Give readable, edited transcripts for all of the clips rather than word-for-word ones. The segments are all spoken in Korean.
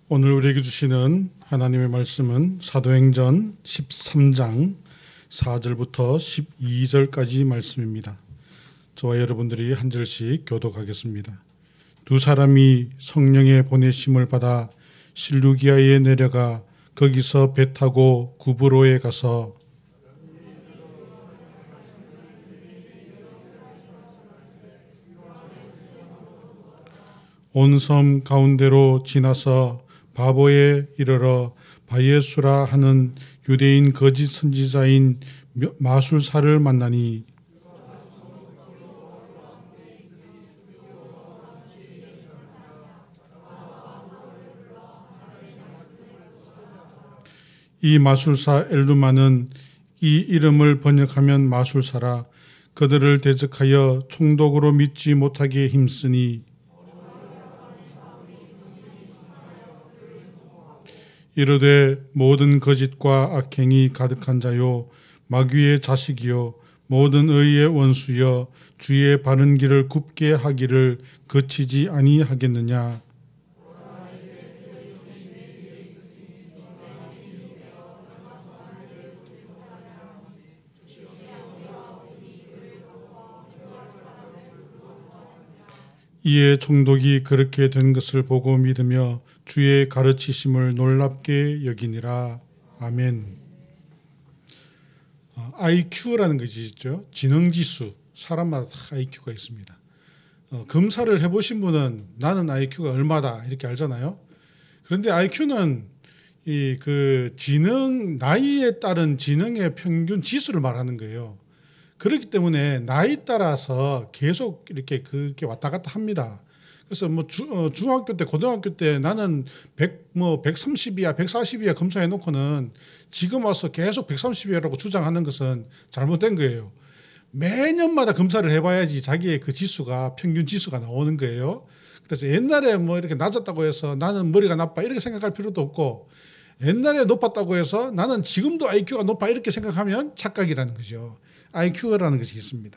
오늘 우리에게 주시는 하나님의 말씀은 사도행전 13장 4절부터 12절까지 말씀입니다. 저와 여러분들이 한 절씩 교독하겠습니다. 두 사람이 성령의 보내심을 받아 실루기아에 내려가 거기서 배 타고 구브로에 가서 온 섬 가운데로 지나서 바보에 이르러 바예수라 하는 유대인 거짓 선지자인 마술사를 만나니 이 마술사 엘루마는 이 이름을 번역하면 마술사라 그들을 대적하여 총독으로 믿지 못하게 힘쓰니 이르되 모든 거짓과 악행이 가득한 자요 마귀의 자식이요 모든 의의 원수여 주의 바른 길을 굽게 하기를 거치지 아니하겠느냐. 이에 총독이 그렇게 된 것을 보고 믿으며 주의 가르치심을 놀랍게 여기니라. 아멘. IQ라는 것이 있죠. 지능지수. 사람마다 다 IQ가 있습니다. 검사를 해보신 분은 나는 IQ가 얼마다 이렇게 알잖아요. 그런데 IQ는 지능, 나이에 따른 지능의 평균 지수를 말하는 거예요. 그렇기 때문에 나이 따라서 계속 이렇게 그게 왔다 갔다 합니다. 그래서 중학교 때, 고등학교 때 나는 130이야, 140이야 검사해 놓고는 지금 와서 계속 130이라고 주장하는 것은 잘못된 거예요. 매년마다 검사를 해봐야지 자기의 그 지수가, 평균 지수가 나오는 거예요. 그래서 옛날에 이렇게 낮았다고 해서 나는 머리가 나빠 이렇게 생각할 필요도 없고 옛날에 높았다고 해서 나는 지금도 IQ가 높아 이렇게 생각하면 착각이라는 거죠. IQ라는 것이 있습니다.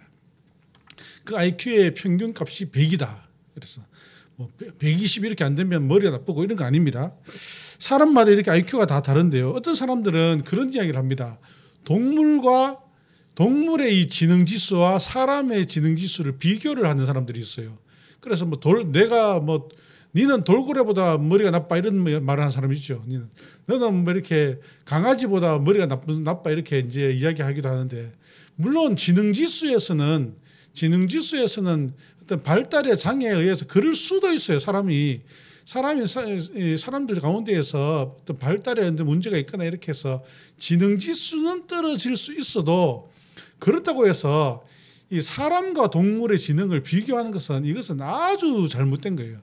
그 IQ의 평균 값이 100이다. 그래서 120 이렇게 안 되면 머리가 나쁘고 이런 거 아닙니다. 사람마다 이렇게 IQ가 다 다른데요. 어떤 사람들은 그런 이야기를 합니다. 동물의 이 지능지수와 사람의 지능지수를 비교를 하는 사람들이 있어요. 그래서 니는 돌고래보다 머리가 나빠 이런 말을 하는 사람이 있죠. 너는 이렇게 강아지보다 머리가 나빠 이렇게 이제 이야기하기도 하는데 물론 지능지수에서는 어떤 발달의 장애에 의해서 그럴 수도 있어요. 사람들 가운데에서 어떤 발달에 문제가 있거나 이렇게 해서 지능지수는 떨어질 수 있어도 그렇다고 해서 이 사람과 동물의 지능을 비교하는 이것은 아주 잘못된 거예요.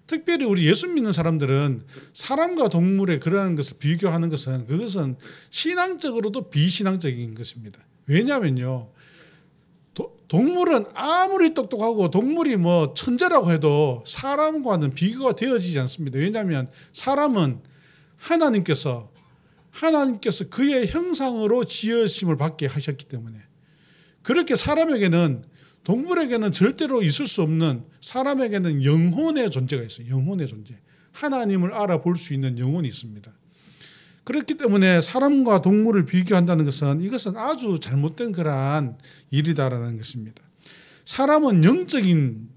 특별히 우리 예수 믿는 사람들은 사람과 동물의 그러한 것을 비교하는 그것은 신앙적으로도 비신앙적인 것입니다. 왜냐하면요. 동물은 아무리 똑똑하고 동물이 천재라고 해도 사람과는 비교가 되어지지 않습니다. 왜냐하면 사람은 하나님께서 그의 형상으로 지으심을 받게 하셨기 때문에 그렇게 동물에게는 절대로 있을 수 없는 사람에게는 영혼의 존재가 있어요. 영혼의 존재. 하나님을 알아볼 수 있는 영혼이 있습니다. 그렇기 때문에 사람과 동물을 비교한다는 이것은 아주 잘못된 그러한 일이다라는 것입니다. 사람은 영적인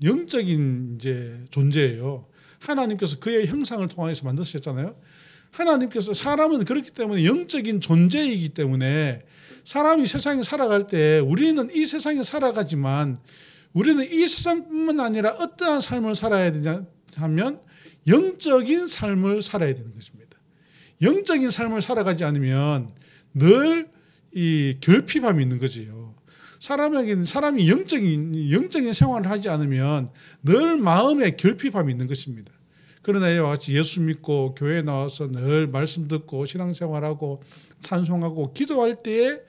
이제 존재예요. 하나님께서 그의 형상을 통해서 만드셨잖아요. 사람은 그렇기 때문에 영적인 존재이기 때문에 사람이 세상에 살아갈 때 우리는 이 세상에 살아가지만 우리는 이 세상뿐만 아니라 어떠한 삶을 살아야 되냐 하면 영적인 삶을 살아야 되는 것입니다. 영적인 삶을 살아가지 않으면 늘 이 결핍함이 있는 거지요. 사람이 영적인 생활을 하지 않으면 늘 마음에 결핍함이 있는 것입니다. 그러나 이와 같이 예수 믿고 교회에 나와서 늘 말씀 듣고 신앙생활하고 찬송하고 기도할 때에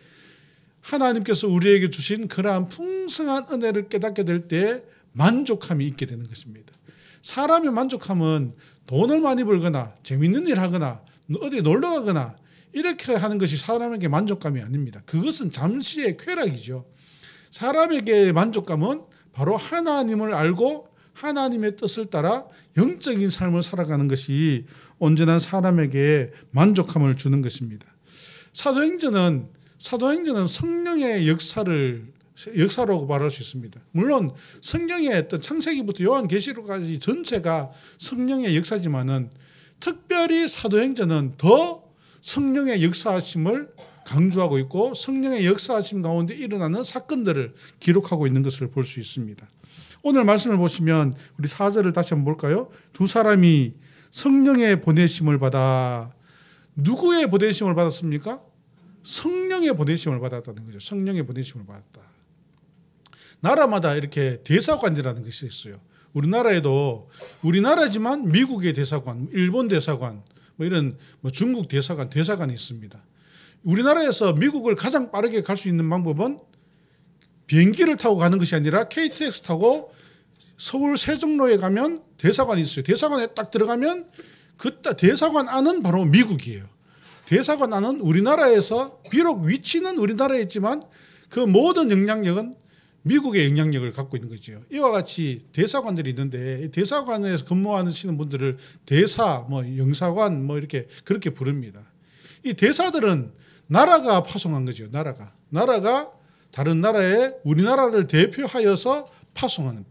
하나님께서 우리에게 주신 그러한 풍성한 은혜를 깨닫게 될 때 만족함이 있게 되는 것입니다. 사람의 만족함은 돈을 많이 벌거나 재밌는 일 하거나 어디 놀러 가거나 이렇게 하는 것이 사람에게 만족감이 아닙니다. 그것은 잠시의 쾌락이죠. 사람에게 만족감은 바로 하나님을 알고 하나님의 뜻을 따라 영적인 삶을 살아가는 것이 온전한 사람에게 만족함을 주는 것입니다. 사도행전은 성령의 역사라고 말할 수 있습니다. 물론 성경의 어떤 창세기부터 요한계시록까지 전체가 성령의 역사지만은 특별히 사도행전은 더 성령의 역사하심을 강조하고 있고 성령의 역사하심 가운데 일어나는 사건들을 기록하고 있는 것을 볼 수 있습니다. 오늘 말씀을 보시면 우리 4절을 다시 한번 볼까요? 두 사람이 성령의 보내심을 받아 누구의 보내심을 받았습니까? 성령의 보내심을 받았다는 거죠. 성령의 보내심을 받았다. 나라마다 이렇게 대사관이라는 것이 있어요. 우리나라에도 우리나라지만 미국의 대사관, 일본 대사관, 이런 중국 대사관이 있습니다. 우리나라에서 미국을 가장 빠르게 갈 수 있는 방법은 비행기를 타고 가는 것이 아니라 KTX 타고 서울 세종로에 가면 대사관이 있어요. 대사관에 딱 들어가면 그 대사관 안은 바로 미국이에요. 대사관 안은 우리나라에서 비록 위치는 우리나라에 있지만 그 모든 영향력은 미국의 영향력을 갖고 있는 거죠. 이와 같이 대사관들이 있는데 대사관에서 근무하시는 분들을 대사, 영사관 이렇게 그렇게 부릅니다. 이 대사들은 나라가 파송한 거죠. 나라가 다른 나라에 우리나라를 대표하여서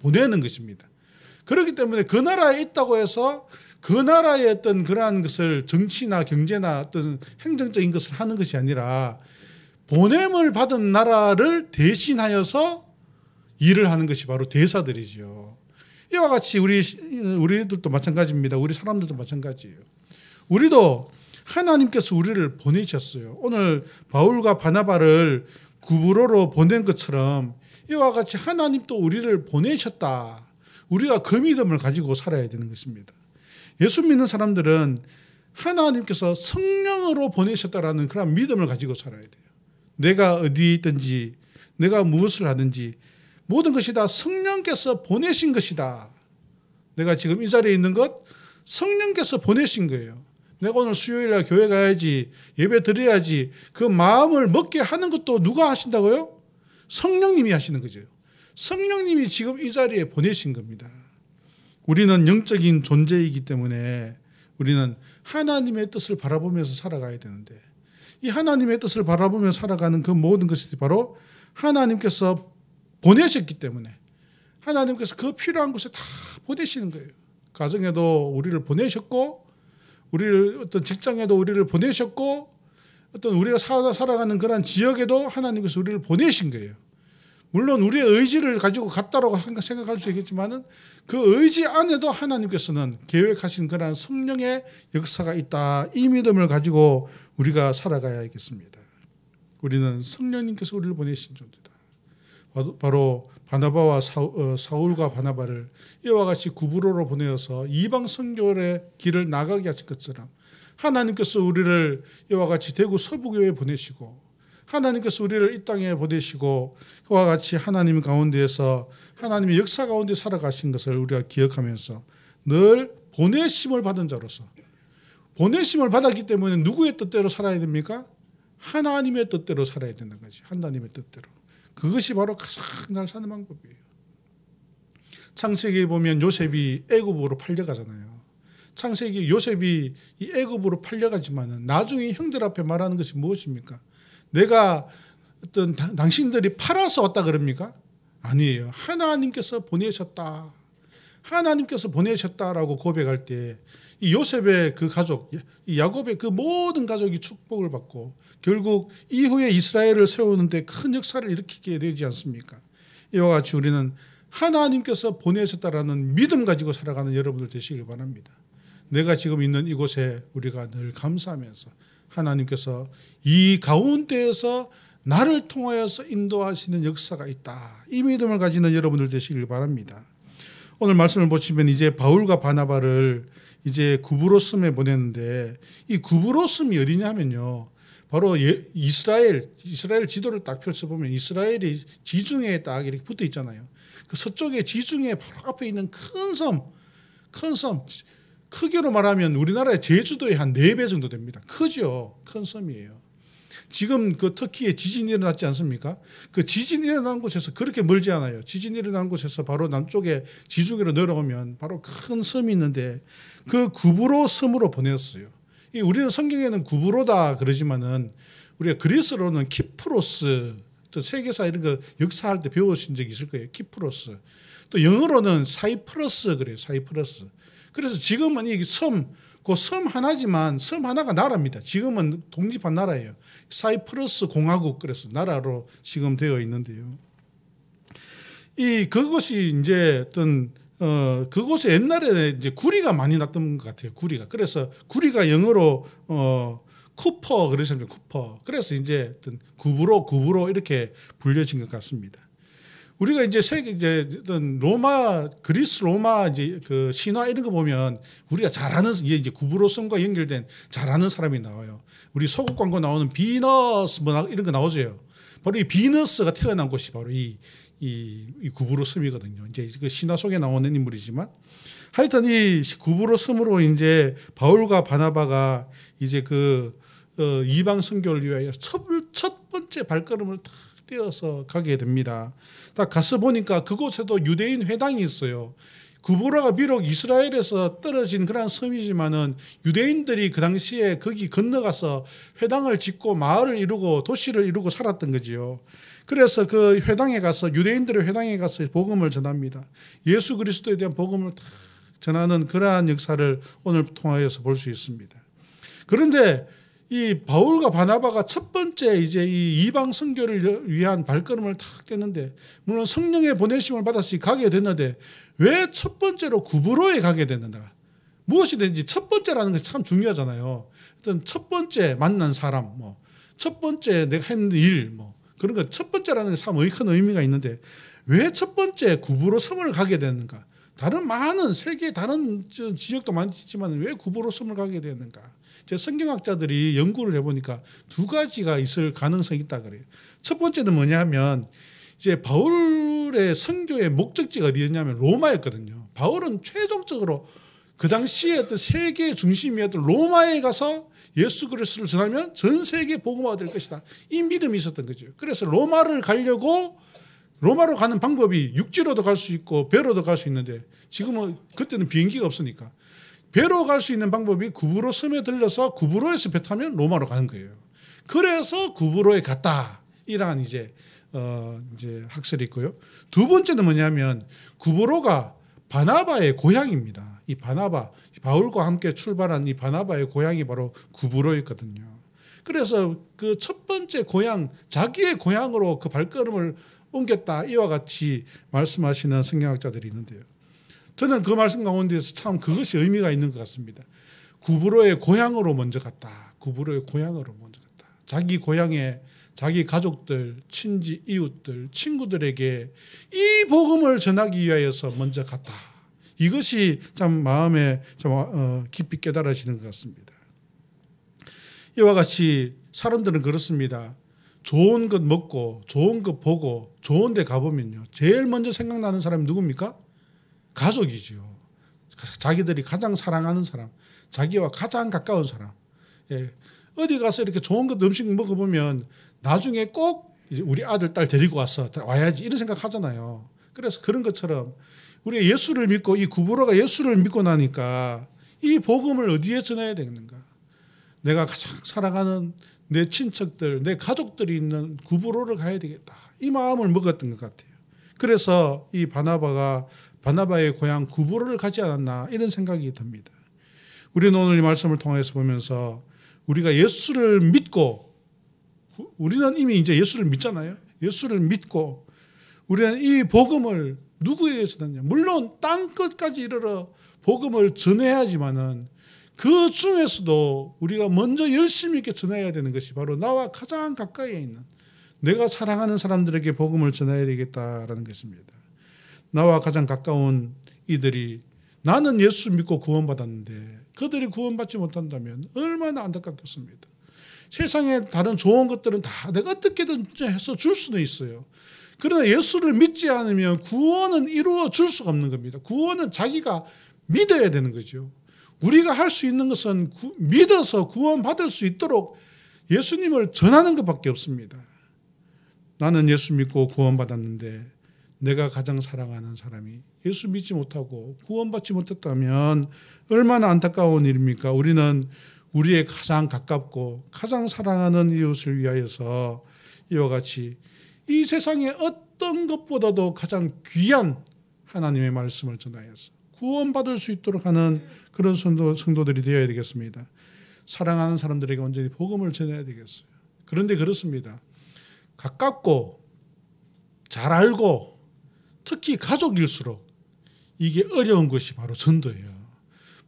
보내는 것입니다. 그렇기 때문에 그 나라에 있다고 해서 그 나라의 어떤 그러한 것을 정치나 경제나 어떤 행정적인 것을 하는 것이 아니라 보냄을 받은 나라를 대신하여서 일을 하는 것이 바로 대사들이죠. 이와 같이 우리들도 마찬가지입니다. 우리 사람들도 마찬가지예요. 우리도 하나님께서 우리를 보내셨어요. 오늘 바울과 바나바를 구브로로 보낸 것처럼 이와 같이 하나님도 우리를 보내셨다. 우리가 그 믿음을 가지고 살아야 되는 것입니다. 예수 믿는 사람들은 하나님께서 성령으로 보내셨다라는 그런 믿음을 가지고 살아야 돼요. 내가 어디에 있든지 내가 무엇을 하든지 모든 것이 다 성령께서 보내신 것이다. 내가 지금 이 자리에 있는 것 성령께서 보내신 거예요. 내가 오늘 수요일날 교회 가야지, 예배 드려야지, 그 마음을 먹게 하는 것도 누가 하신다고요? 성령님이 하시는 거죠. 성령님이 지금 이 자리에 보내신 겁니다. 우리는 영적인 존재이기 때문에 우리는 하나님의 뜻을 바라보면서 살아가야 되는데 이 하나님의 뜻을 바라보며 살아가는 그 모든 것이 바로 하나님께서 보내셨기 때문에 하나님께서 그 필요한 곳에 다 보내시는 거예요. 가정에도 우리를 보내셨고 우리를 어떤 직장에도 우리를 보내셨고 어떤 우리가 살아가는 그런 지역에도 하나님께서 우리를 보내신 거예요. 물론 우리의 의지를 가지고 갔다라고 생각할 수 있겠지만은 그 의지 안에도 하나님께서는 계획하신 그런 성령의 역사가 있다. 이 믿음을 가지고 우리가 살아가야겠습니다. 우리는 성령님께서 우리를 보내신 존재다. 바로 바나바와 사울과 바나바를 이와 같이 구브로로 보내어서 이방 선교의 길을 나가게 하신 것처럼 하나님께서 우리를 이와 같이 대구 서부교회에 보내시고 하나님께서 우리를 이 땅에 보내시고 그와 같이 하나님 가운데에서 하나님의 역사 가운데 살아가신 것을 우리가 기억하면서 늘 보내심을 받은 자로서 보내심을 받았기 때문에 누구의 뜻대로 살아야 됩니까? 하나님의 뜻대로 살아야 된다는 거지. 하나님의 뜻대로. 그것이 바로 가장 잘 사는 방법이에요. 창세기에 보면 요셉이 애굽으로 팔려가잖아요. 창세기 요셉이 이 애굽으로 팔려가지만은 나중에 형들 앞에 말하는 것이 무엇입니까? 내가 어떤 당신들이 팔아서 왔다 그럽니까? 아니에요. 하나님께서 보내셨다. 하나님께서 보내셨다라고 고백할 때 이 요셉의 그 가족, 이 야곱의 그 모든 가족이 축복을 받고 결국 이후에 이스라엘을 세우는데 큰 역사를 일으키게 되지 않습니까? 이와 같이 우리는 하나님께서 보내셨다라는 믿음 가지고 살아가는 여러분들 되시길 바랍니다. 내가 지금 있는 이곳에 우리가 늘 감사하면서 하나님께서 이 가운데에서 나를 통하여서 인도하시는 역사가 있다. 이 믿음을 가지는 여러분들 되시길 바랍니다. 오늘 말씀을 보시면 이제 바울과 바나바를 이제 구브로섬에 보냈는데 이 구브로섬이 어디냐면요. 바로 이스라엘 지도를 딱 펼쳐보면 이스라엘이 지중해에 딱 이렇게 붙어 있잖아요. 그 서쪽에 지중해 바로 앞에 있는 큰 섬, 크기로 말하면 우리나라의 제주도의 한 4배 정도 됩니다. 크죠. 큰 섬이에요. 지금 그 터키에 지진이 일어났지 않습니까? 그 지진이 일어난 곳에서 그렇게 멀지 않아요. 지진이 일어난 곳에서 바로 남쪽에 지중해로 내려오면 바로 큰 섬이 있는데 그 구브로 섬으로 보냈어요. 우리는 성경에는 구브로다 그러지만은 우리가 그리스로는 키프로스, 또 세계사 이런 거 역사할 때 배우신 적이 있을 거예요. 키프로스. 또 영어로는 사이프러스 그래요. 사이프러스. 그래서 지금은 이 섬, 그 섬 하나지만 섬 하나가 나라입니다. 지금은 독립한 나라예요. 사이프러스 공화국 그래서 나라로 지금 되어 있는데요. 그것이 이제 어떤 그곳에 옛날에 이제 구리가 많이 났던 것 같아요. 구리가. 그래서 구리가 영어로 쿠퍼 그러셨는데 쿠퍼. 그래서 이제 어떤 구브로 이렇게 불려진 것 같습니다. 우리가 이제 어떤 그리스 로마 이제 그 신화 이런 거 보면 우리가 잘 아는 이제 구브로 섬과 연결된 잘 아는 사람이 나와요. 우리 소국 광고 나오는 비너스 뭐 이런 거 나오죠. 바로 이 비너스가 태어난 곳이 바로 이 구브로 섬이거든요. 이제 그 신화 속에 나오는 인물이지만 하여튼 이 구브로 섬으로 이제 바울과 바나바가 이제 그 이방 선교를 위하여 첫 번째 발걸음을 탁 떼어서 가게 됩니다. 딱 가서 보니까 그곳에도 유대인 회당이 있어요. 구브로가 비록 이스라엘에서 떨어진 그런 섬이지만은 유대인들이 그 당시에 거기 건너가서 회당을 짓고 마을을 이루고 도시를 이루고 살았던 거지요. 그래서 그 회당에 가서 유대인들의 회당에 가서 복음을 전합니다. 예수 그리스도에 대한 복음을 다 전하는 그러한 역사를 오늘 통하여서 볼 수 있습니다. 그런데 이 바울과 바나바가 첫 번째 이제 이 이방 선교를 위한 발걸음을 탁 떼는데 물론 성령의 보내심을 받아서 가게 됐는데 왜 첫 번째로 구브로에 가게 됐는가? 무엇이든지 첫 번째라는 것이 참 중요하잖아요. 어떤 첫 번째 만난 사람, 첫 번째 내가 했는 일, 그런 거 첫 번째라는 게 참 큰 의미가 있는데 왜 첫 번째 구브로 섬을 가게 됐는가? 다른 많은 세계 다른 지역도 많지만 왜 구브로 섬을 가게 됐는가? 제 성경학자들이 연구를 해보니까 두 가지가 있을 가능성이 있다 그래요. 첫 번째는 뭐냐면 이제 바울의 선교의 목적지가 어디였냐면 로마였거든요. 바울은 최종적으로 그 당시에 어떤 세계 중심이었던 로마에 가서 예수 그리스도를 전하면 전 세계 복음화가 될 것이다. 이 믿음이 있었던 거죠. 그래서 로마를 가려고 로마로 가는 방법이 육지로도 갈 수 있고 배로도 갈 수 있는데 지금은 그때는 비행기가 없으니까 배로 갈 수 있는 방법이 구브로 섬에 들려서 구브로에서 배 타면 로마로 가는 거예요. 그래서 구브로에 갔다. 이러한 이제 학설이 있고요. 두 번째는 뭐냐면 구브로가 바나바의 고향입니다. 이 바울과 함께 출발한 이 바나바의 고향이 바로 구브로였거든요. 그래서 그 첫 번째 고향, 자기의 고향으로 그 발걸음을 옮겼다. 이와 같이 말씀하시는 성경학자들이 있는데요. 저는 그 말씀 가운데서 참 그것이 의미가 있는 것 같습니다. 구브로의 고향으로 먼저 갔다. 구브로의 고향으로 먼저 갔다. 자기 고향에 자기 가족들, 친지, 이웃들, 친구들에게 이 복음을 전하기 위하여서 먼저 갔다. 이것이 참 마음에 좀 깊이 깨달아지는 것 같습니다. 이와 같이 사람들은 그렇습니다. 좋은 것 먹고 좋은 것 보고 좋은 데 가보면요. 제일 먼저 생각나는 사람이 누굽니까? 가족이죠. 자기들이 가장 사랑하는 사람, 자기와 가장 가까운 사람. 예. 어디 가서 이렇게 좋은 것 음식 먹어보면 나중에 꼭 이제 우리 아들, 딸 데리고 와야지 이런 생각 하잖아요. 그래서 그런 것처럼 우리가 예수를 믿고 이 구브로가 예수를 믿고 나니까 이 복음을 어디에 전해야 되겠는가? 내가 가장 사랑하는 내 친척들, 내 가족들이 있는 구브로를 가야 되겠다. 이 마음을 먹었던 것 같아요. 그래서 이 바나바의 고향 구브로를 가지 않았나 이런 생각이 듭니다. 우리는 오늘 이 말씀을 통해서 보면서 우리가 예수를 믿고 우리는 이미 이제 예수를 믿잖아요. 예수를 믿고 우리는 이 복음을 누구에게 전하냐? 물론 땅 끝까지 이르러 복음을 전해야지만은 그 중에서도 우리가 먼저 열심히 있게 전해야 되는 것이 바로 나와 가장 가까이에 있는 내가 사랑하는 사람들에게 복음을 전해야 되겠다라는 것입니다. 나와 가장 가까운 이들이 나는 예수 믿고 구원받았는데 그들이 구원받지 못한다면 얼마나 안타깝겠습니다. 세상에 다른 좋은 것들은 다 내가 어떻게든 해서 줄 수는 있어요. 그러나 예수를 믿지 않으면 구원은 이루어 줄 수가 없는 겁니다. 구원은 자기가 믿어야 되는 거죠. 우리가 할 수 있는 것은 믿어서 구원받을 수 있도록 예수님을 전하는 것밖에 없습니다. 나는 예수 믿고 구원받았는데 내가 가장 사랑하는 사람이 예수 믿지 못하고 구원받지 못했다면 얼마나 안타까운 일입니까? 우리는 우리의 가장 가깝고 가장 사랑하는 이웃을 위하여서 이와 같이 이 세상의 어떤 것보다도 가장 귀한 하나님의 말씀을 전하여서 구원받을 수 있도록 하는 그런 성도들이 되어야 되겠습니다. 사랑하는 사람들에게 온전히 복음을 전해야 되겠어요. 그런데 그렇습니다. 가깝고 잘 알고 특히 가족일수록 이게 어려운 것이 바로 전도예요.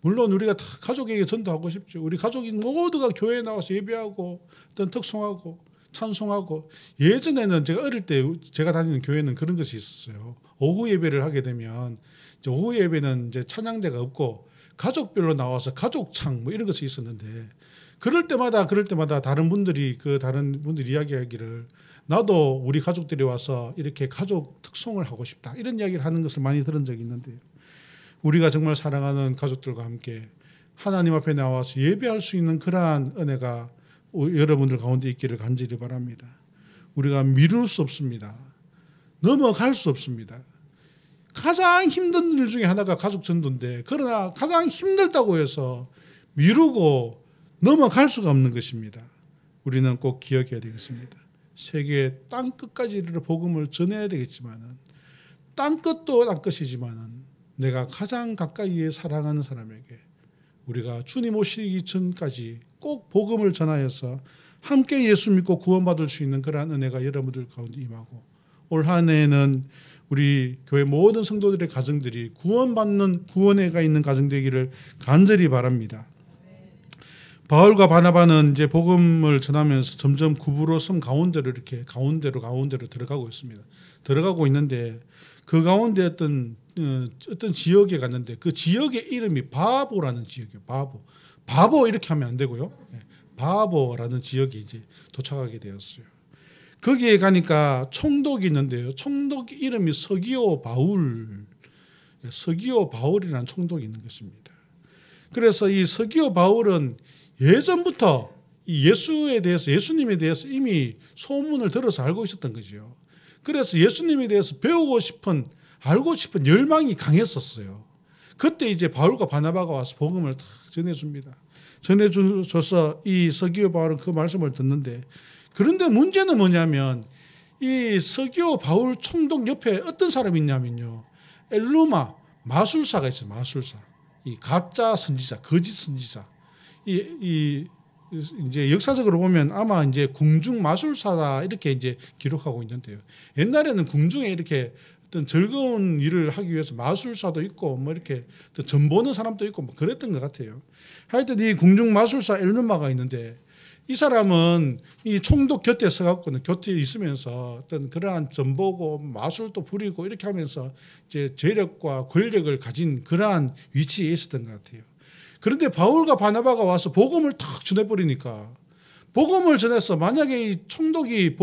물론 우리가 다 가족에게 전도하고 싶죠. 우리 가족이 모두가 교회에 나와서 예배하고 어떤 특송하고 찬송하고, 예전에는 제가 어릴 때 제가 다니는 교회는 그런 것이 있었어요. 오후 예배를 하게 되면 이제 오후 예배는 이제 찬양대가 없고 가족별로 나와서 가족창 뭐 이런 것이 있었는데, 그럴 때마다 다른 분들이 이야기하기를 나도 우리 가족들이 와서 이렇게 가족 특송을 하고 싶다 이런 이야기를 하는 것을 많이 들은 적이 있는데요. 우리가 정말 사랑하는 가족들과 함께 하나님 앞에 나와서 예배할 수 있는 그러한 은혜가 여러분들 가운데 있기를 간절히 바랍니다. 우리가 미룰 수 없습니다. 넘어갈 수 없습니다. 가장 힘든 일 중에 하나가 가족 전도인데, 그러나 가장 힘들다고 해서 미루고 넘어갈 수가 없는 것입니다. 우리는 꼭 기억해야 되겠습니다. 세계 땅 끝까지 이르러 복음을 전해야 되겠지만은, 땅 끝도 땅 끝이지만은 내가 가장 가까이에 사랑하는 사람에게 우리가 주님 오시기 전까지 꼭 복음을 전하여서 함께 예수 믿고 구원받을 수 있는 그러한 은혜가 여러분들 가운데 임하고, 올 한 해에는 우리 교회 모든 성도들의 가정들이 구원받는 구원회가 있는 가정 되기를 간절히 바랍니다. 바울과 바나바는 이제 복음을 전하면서 점점 구부로 섬 가운데로 이렇게 가운데로 들어가고 있습니다. 들어가고 있는데 그 가운데 어떤 지역에 갔는데 그 지역의 이름이 바보라는 지역이에요. 바보 이렇게 하면 안 되고요. 바보라는 지역에 이제 도착하게 되었어요. 거기에 가니까 총독이 있는데요. 총독 이름이 서기오 바울이라는 총독이 있는 것입니다. 그래서 이 서기오 바울은 예전부터 이 예수님에 대해서 이미 소문을 들어서 알고 있었던 거죠. 그래서 예수님에 대해서 알고 싶은 열망이 강했었어요. 그때 이제 바울과 바나바가 와서 복음을 다 전해줍니다. 전해줘서 이 서기오 바울은 그 말씀을 듣는데, 그런데 문제는 뭐냐면 이 서기오 바울 총독 옆에 어떤 사람이 있냐면요, 엘루마 마술사가 있어요. 마술사. 이 가짜 선지자, 거짓 선지자. 이제 역사적으로 보면 아마 이제 궁중 마술사다 이렇게 이제 기록하고 있는데요. 옛날에는 궁중에 이렇게 어떤 즐거운 일을 하기 위해서 마술사도 있고 뭐 이렇게 전 보는 사람도 있고 뭐 그랬던 것 같아요. 하여튼 이 궁중 마술사 엘루마가 있는데, 이 사람은 이 총독 곁에 서갖고는 곁에 있으면서 어떤 그러한 전 보고 마술도 부리고 이렇게 하면서 이제 재력과 권력을 가진 그러한 위치에 있었던 것 같아요. 그런데 바울과 바나바가 와서 복음을 탁 전해버리니까, 복음을 전해서 만약에 이 총독이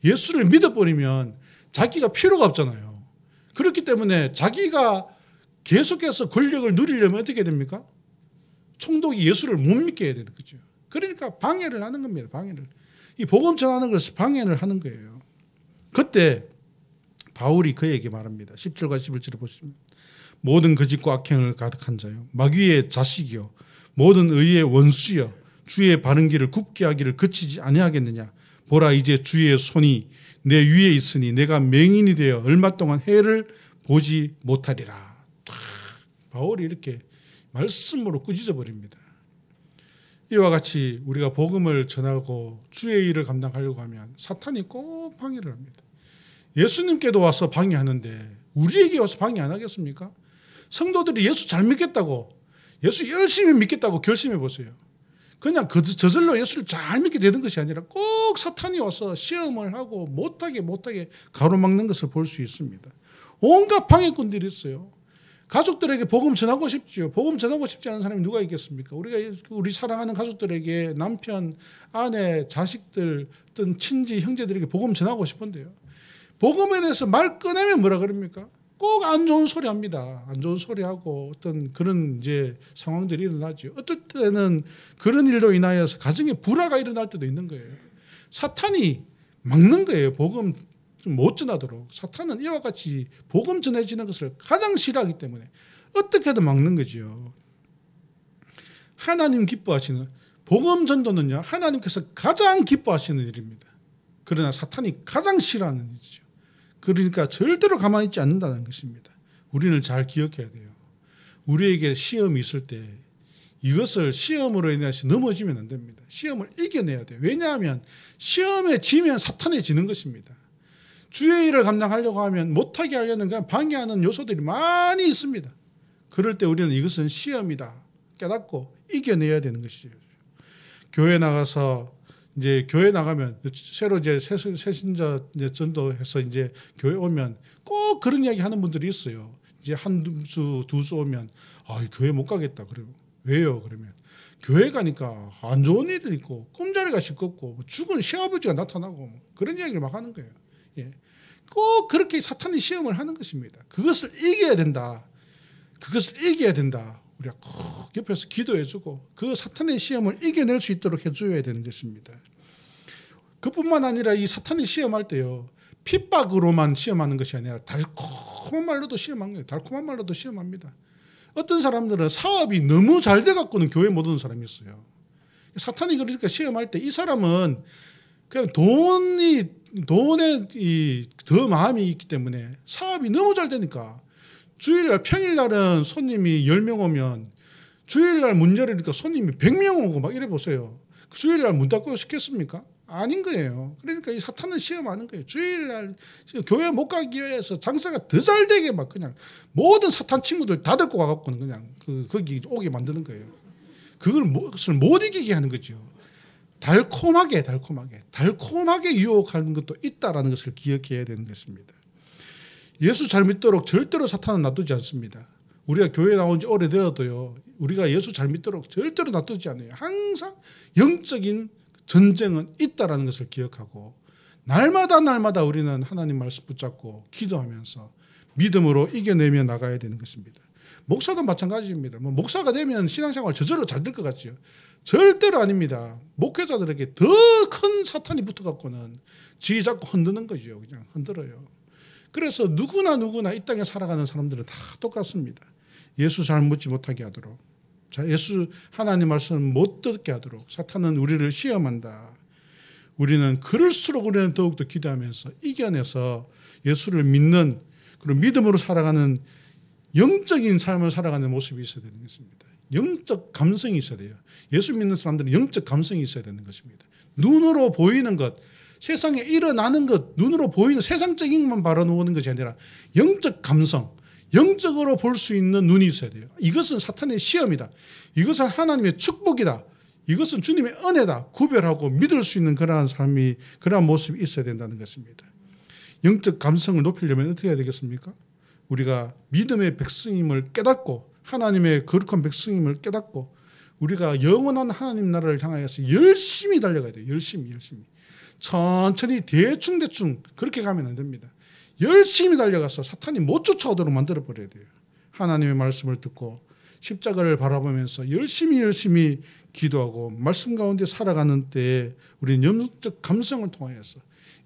예수를 믿어버리면 자기가 필요가 없잖아요. 그렇기 때문에 자기가 계속해서 권력을 누리려면 어떻게 됩니까? 총독이 예수를 못 믿게 해야 되는 거죠. 그러니까 방해를 하는 겁니다. 이 복음 전하는 것을 방해를 하는 거예요. 그때 바울이 그에게 말합니다. 10절과 11절을 보시면, 모든 거짓과 악행을 가득한 자요, 마귀의 자식이요, 모든 의의 원수여, 주의 바른 길을 굽게 하기를 그치지 아니하겠느냐. 보라, 이제 주의 손이 내 위에 있으니 내가 맹인이 되어 얼마 동안 해를 보지 못하리라. 바울이 이렇게 말씀으로 꾸짖어 버립니다. 이와 같이 우리가 복음을 전하고 주의 일을 감당하려고 하면 사탄이 꼭 방해를 합니다. 예수님께도 와서 방해하는데 우리에게 와서 방해 안 하겠습니까? 성도들이 예수 잘 믿겠다고, 예수 열심히 믿겠다고 결심해 보세요. 그냥 저절로 예수를 잘 믿게 되는 것이 아니라 꼭 사탄이 와서 시험을 하고 못하게 가로막는 것을 볼 수 있습니다. 온갖 방해꾼들이 있어요. 가족들에게 복음 전하고 싶죠. 복음 전하고 싶지 않은 사람이 누가 있겠습니까? 우리 사랑하는 가족들에게, 남편, 아내, 자식들, 어떤 친지, 형제들에게 복음 전하고 싶은데요. 복음에 대해서 말 꺼내면 뭐라 그럽니까? 꼭 안 좋은 소리 합니다. 안 좋은 소리 하고 어떤 그런 이제 상황들이 일어나죠. 어떨 때는 그런 일로 인하여서 가정에 불화가 일어날 때도 있는 거예요. 사탄이 막는 거예요. 복음 못 전하도록. 사탄은 이와 같이 복음 전해지는 것을 가장 싫어하기 때문에 어떻게든 막는 거죠. 하나님 기뻐하시는 복음 전도는요, 하나님께서 가장 기뻐하시는 일입니다. 그러나 사탄이 가장 싫어하는 일이죠. 그러니까 절대로 가만히 있지 않는다는 것입니다. 우리는 잘 기억해야 돼요. 우리에게 시험이 있을 때 이것을 시험으로 인해서 넘어지면 안 됩니다. 시험을 이겨내야 돼요. 왜냐하면 시험에 지면 사탄에 지는 것입니다. 주의 일을 감당하려고 하면 못하게 하려는 그냥 방해하는 요소들이 많이 있습니다. 그럴 때 우리는 이것은 시험이다 깨닫고 이겨내야 되는 것이죠. 교회 나가서 이제 교회 나가면 새로 이제 새신자 이제 전도해서 이제 교회 오면 꼭 그런 이야기 하는 분들이 있어요. 이제 한 주, 두 주 오면 교회 못 가겠다. 그래요. 왜요? 그러면 교회 가니까 안 좋은 일이 있고 꿈자리가 시끄럽고 죽은 시아버지가 나타나고 그런 이야기를 막 하는 거예요. 예. 꼭 그렇게 사탄이 시험을 하는 것입니다. 그것을 이겨야 된다. 그것을 이겨야 된다. 우리가 꼭 옆에서 기도해주고 그 사탄의 시험을 이겨낼 수 있도록 해줘야 되는 것입니다. 그뿐만 아니라 이 사탄이 시험할 때요, 핍박으로만 시험하는 것이 아니라 달콤한 말로도 시험한 거예요. 달콤한 말로도 시험합니다. 어떤 사람들은 사업이 너무 잘 돼갖고는 교회 못 오는 사람이 있어요. 사탄이 그러니까 시험할 때 이 사람은 그냥 돈에 더 마음이 있기 때문에 사업이 너무 잘 되니까 주일날 평일날은 손님이 10명 오면 주일날 문 열으니까 손님이 100명 오고 막 이래 보세요. 주일날 문 닫고 시켰습니까? 아닌 거예요. 그러니까 이 사탄은 시험하는 거예요. 주일날 교회 못 가기 위해서 장사가 더 잘 되게 막 그냥 모든 사탄 친구들 다 데리고 가갖고는 그냥 거기 오게 만드는 거예요. 그것을 못 이기게 하는 거죠. 달콤하게 유혹하는 것도 있다라는 것을 기억해야 되는 것입니다. 예수 잘 믿도록 절대로 사탄은 놔두지 않습니다. 우리가 교회 나온 지 오래되어도요, 우리가 예수 잘 믿도록 절대로 놔두지 않아요. 항상 영적인 전쟁은 있다라는 것을 기억하고 날마다 우리는 하나님 말씀 붙잡고 기도하면서 믿음으로 이겨내며 나가야 되는 것입니다. 목사도 마찬가지입니다. 목사가 되면 신앙생활 저절로 잘 될 것 같죠. 절대로 아닙니다. 목회자들에게 더 큰 사탄이 붙어갖고는 지 잡고 흔드는 거죠. 그냥 흔들어요. 그래서 누구나 이 땅에 살아가는 사람들은 다 똑같습니다. 예수 잘 묻지 못하게 하도록, 예수 하나님 말씀 못 듣게 하도록 사탄은 우리를 시험한다. 우리는 그럴수록 우리는 더욱더 기도하면서 이겨내서 예수를 믿는, 그리고 믿음으로 살아가는 영적인 삶을 살아가는 모습이 있어야 되는 것입니다. 영적 감성이 있어야 돼요. 예수 믿는 사람들은 영적 감성이 있어야 되는 것입니다. 눈으로 보이는 것, 세상에 일어나는 것, 눈으로 보이는 세상적인 것만 바라보는 것이 아니라 영적 감성, 영적으로 볼 수 있는 눈이 있어야 돼요. 이것은 사탄의 시험이다. 이것은 하나님의 축복이다. 이것은 주님의 은혜다. 구별하고 믿을 수 있는 그러한 삶이, 그러한 모습이 있어야 된다는 것입니다. 영적 감성을 높이려면 어떻게 해야 되겠습니까? 우리가 믿음의 백성임을 깨닫고 하나님의 거룩한 백성임을 깨닫고 우리가 영원한 하나님 나라를 향하여서 열심히 달려가야 돼요. 열심히. 천천히 대충 그렇게 가면 안 됩니다. 열심히 달려가서 사탄이 못 쫓아오도록 만들어버려야 돼요. 하나님의 말씀을 듣고 십자가를 바라보면서 열심히 기도하고 말씀 가운데 살아가는 때에 우리는 영적 감성을 통하여서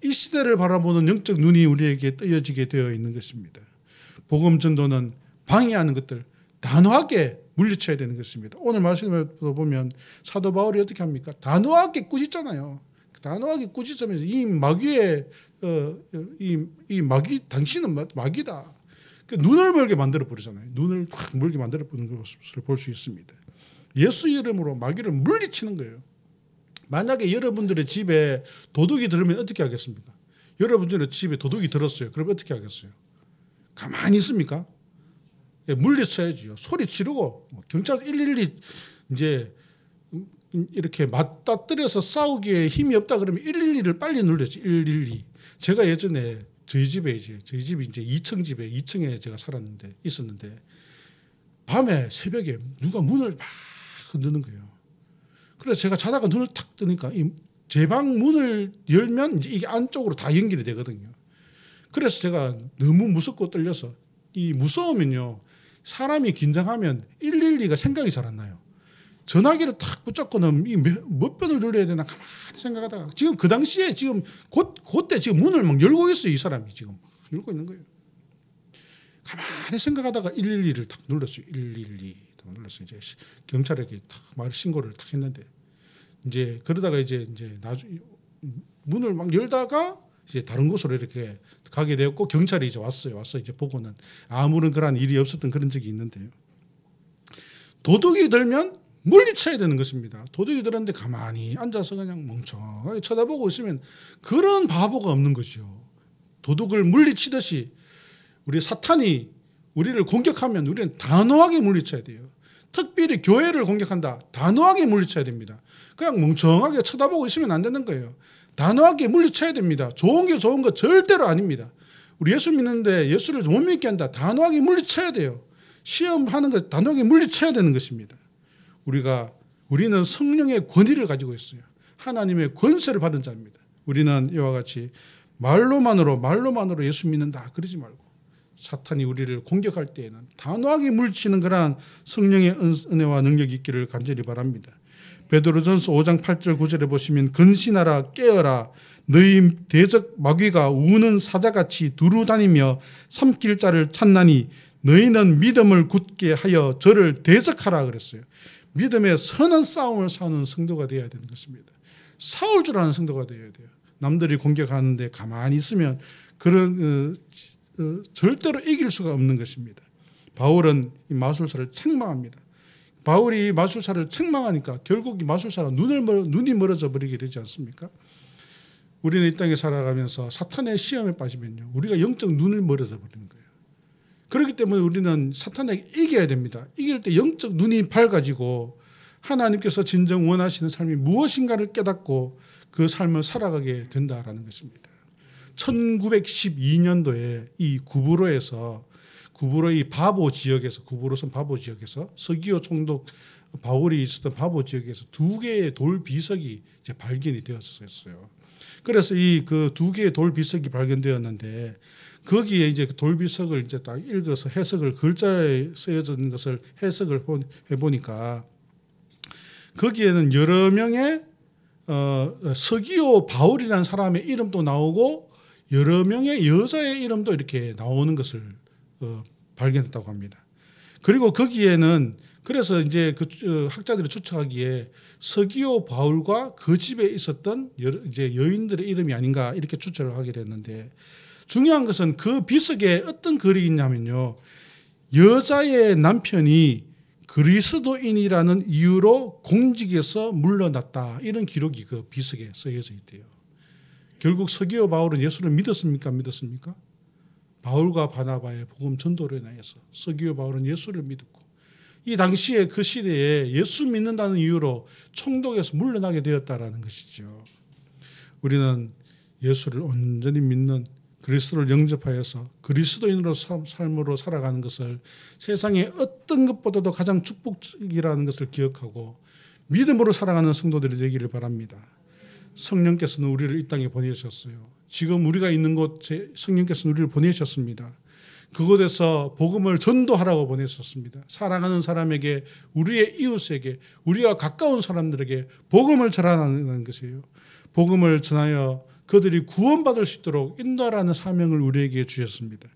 이 시대를 바라보는 영적 눈이 우리에게 뜨여지게 되어 있는 것입니다. 복음 전도는 방해하는 것들 단호하게 물리쳐야 되는 것입니다. 오늘 말씀을 보면 사도 바울이 어떻게 합니까? 단호하게 꾸짖잖아요. 단호하게 꾸짖으면서 이 마귀의 이 마귀, 당신은 마귀다. 눈을 멀게 만들어 버리잖아요. 눈을 확 멀게 만들어 버리는 것을 볼 수 있습니다. 예수 이름으로 마귀를 물리치는 거예요. 만약에 여러분들의 집에 도둑이 들으면 어떻게 하겠습니까? 여러분들의 집에 도둑이 들었어요. 그럼 어떻게 하겠어요? 가만히 있습니까? 물리쳐야지요. 소리 지르고 경찰 112 이제 이렇게 맞닥뜨려서 싸우기에 힘이 없다 그러면 112를 빨리 눌렀지. 112. 제가 예전에 저희 집이 이제 2층 집에 2층에 제가 있었는데 밤에 새벽에 누가 문을 막 흔드는 거예요. 그래서 제가 자다가 눈을 탁 뜨니까 제 방 문을 열면 이제 이게 안쪽으로 다 연결이 되거든요. 그래서 제가 너무 무섭고 떨려서 이 무서우면요, 사람이 긴장하면 112가 생각이 잘 안 나요. 전화기를 탁 붙잡고는 몇 번을 눌러야 되나 가만히 생각하다가 지금 그 당시에 지금 그때 지금 문을 막 열고 있어요. 이 사람이 지금 열고 있는 거예요. 가만히 생각하다가 112를 탁 눌렀어요. 112 탁 눌렀어요. 이제 경찰에게 탁 말 신고를 탁 했는데 이제 그러다가 이제 나중에 문을 막 열다가 이제 다른 곳으로 이렇게 가게 되었고 경찰이 이제 왔어요. 와서 이제 보고는 아무런 그런 일이 없었던 그런 적이 있는데요. 도둑이 들면 물리쳐야 되는 것입니다. 도둑이 들었는데 가만히 앉아서 그냥 멍청하게 쳐다보고 있으면 그런 바보가 없는 거죠. 도둑을 물리치듯이 우리 사탄이 우리를 공격하면 우리는 단호하게 물리쳐야 돼요. 특별히 교회를 공격한다. 단호하게 물리쳐야 됩니다. 그냥 멍청하게 쳐다보고 있으면 안 되는 거예요. 단호하게 물리쳐야 됩니다. 좋은 게 좋은 거 절대로 아닙니다. 우리 예수 믿는데 예수를 못 믿게 한다. 단호하게 물리쳐야 돼요. 시험하는 것 단호하게 물리쳐야 되는 것입니다. 우리는 성령의 권위를 가지고 있어요. 하나님의 권세를 받은 자입니다. 우리는 이와 같이 말로만으로 예수 믿는다 그러지 말고 사탄이 우리를 공격할 때에는 단호하게 물리치는 그러한 성령의 은혜와 능력이 있기를 간절히 바랍니다. 베드로전서 5장 8절 9절에 보시면 근신하라 깨어라 너희 대적 마귀가 우는 사자같이 두루 다니며 삼킬 자를 찾나니 너희는 믿음을 굳게 하여 저를 대적하라 그랬어요. 믿음의 선한 싸움을 싸우는 성도가 되어야 되는 것입니다. 싸울 줄 아는 성도가 되어야 돼요. 남들이 공격하는데 가만히 있으면 그런 절대로 이길 수가 없는 것입니다. 바울은 이 마술사를 책망합니다. 바울이 마술사를 책망하니까 결국 이 마술사가 눈이 멀어져 버리게 되지 않습니까? 우리는 이 땅에 살아가면서 사탄의 시험에 빠지면요, 우리가 영적 눈을 멀어져 버리는 거예요. 그렇기 때문에 우리는 사탄에게 이겨야 됩니다. 이길 때 영적 눈이 밝아지고 하나님께서 진정 원하시는 삶이 무엇인가를 깨닫고 그 삶을 살아가게 된다라는 것입니다. 1912년도에 이 구브로의 바보 지역에서 구브로선 바보 지역에서 서기오 총독 바울이 있었던 바보 지역에서 2개의 돌 비석이 이제 발견이 되었었어요. 그래서 이 그 2개의 돌 비석이 발견되었는데 거기에 이제 돌 비석을 이제 딱 읽어서 해석을 글자에 쓰여져 있는 것을 해석을 해보니까 거기에는 여러 명의 서기오 바울이라는 사람의 이름도 나오고 여러 명의 여자의 이름도 이렇게 나오는 것을 발견했다고 합니다. 그리고 거기에는 그래서 이제 그 학자들이 추측하기에 서기오 바울과 그 집에 있었던 이제 여인들의 이름이 아닌가 이렇게 추측을 하게 됐는데 중요한 것은 그 비석에 어떤 글이 있냐면요. 여자의 남편이 그리스도인이라는 이유로 공직에서 물러났다. 이런 기록이 그 비석에 쓰여져 있대요. 결국 서기오 바울은 예수를 믿었습니까? 믿었습니까? 바울과 바나바의 복음 전도로 인하여서 서기오 바울은 예수를 믿었고 이 당시에 그 시대에 예수 믿는다는 이유로 총독에서 물러나게 되었다라는 것이죠. 우리는 예수를 온전히 믿는 그리스도를 영접하여서 그리스도인으로 삶으로 살아가는 것을 세상의 어떤 것보다도 가장 축복이라는 것을 기억하고 믿음으로 살아가는 성도들이 되기를 바랍니다. 성령께서는 우리를 이 땅에 보내셨어요. 지금 우리가 있는 곳에 성령께서는 우리를 보내셨습니다. 그곳에서 복음을 전도하라고 보내셨습니다. 사랑하는 사람에게, 우리의 이웃에게, 우리와 가까운 사람들에게 복음을 전하는 것이에요. 복음을 전하여 그들이 구원받을 수 있도록 인도하라는 사명을 우리에게 주셨습니다.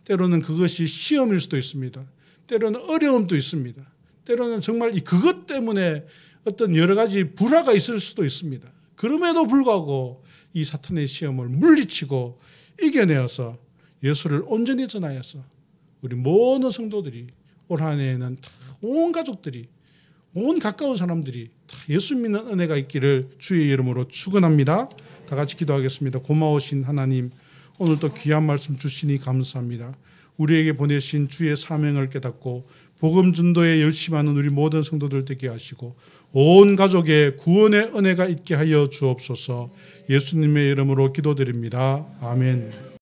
때로는 그것이 시험일 수도 있습니다. 때로는 어려움도 있습니다. 때로는 정말 그것 때문에 어떤 여러 가지 불화가 있을 수도 있습니다. 그럼에도 불구하고 이 사탄의 시험을 물리치고 이겨내어서 예수를 온전히 전하여서 우리 모든 성도들이 올 한 해에는 온 가족들이 온 가까운 사람들이 다 예수 믿는 은혜가 있기를 주의 이름으로 축원합니다. 다 같이 기도하겠습니다. 고마우신 하나님, 오늘도 귀한 말씀 주시니 감사합니다. 우리에게 보내신 주의 사명을 깨닫고 복음 전도에 열심하는 우리 모든 성도들 되게 하시고 온 가족의 구원의 은혜가 있게 하여 주옵소서. 예수님의 이름으로 기도드립니다. 아멘.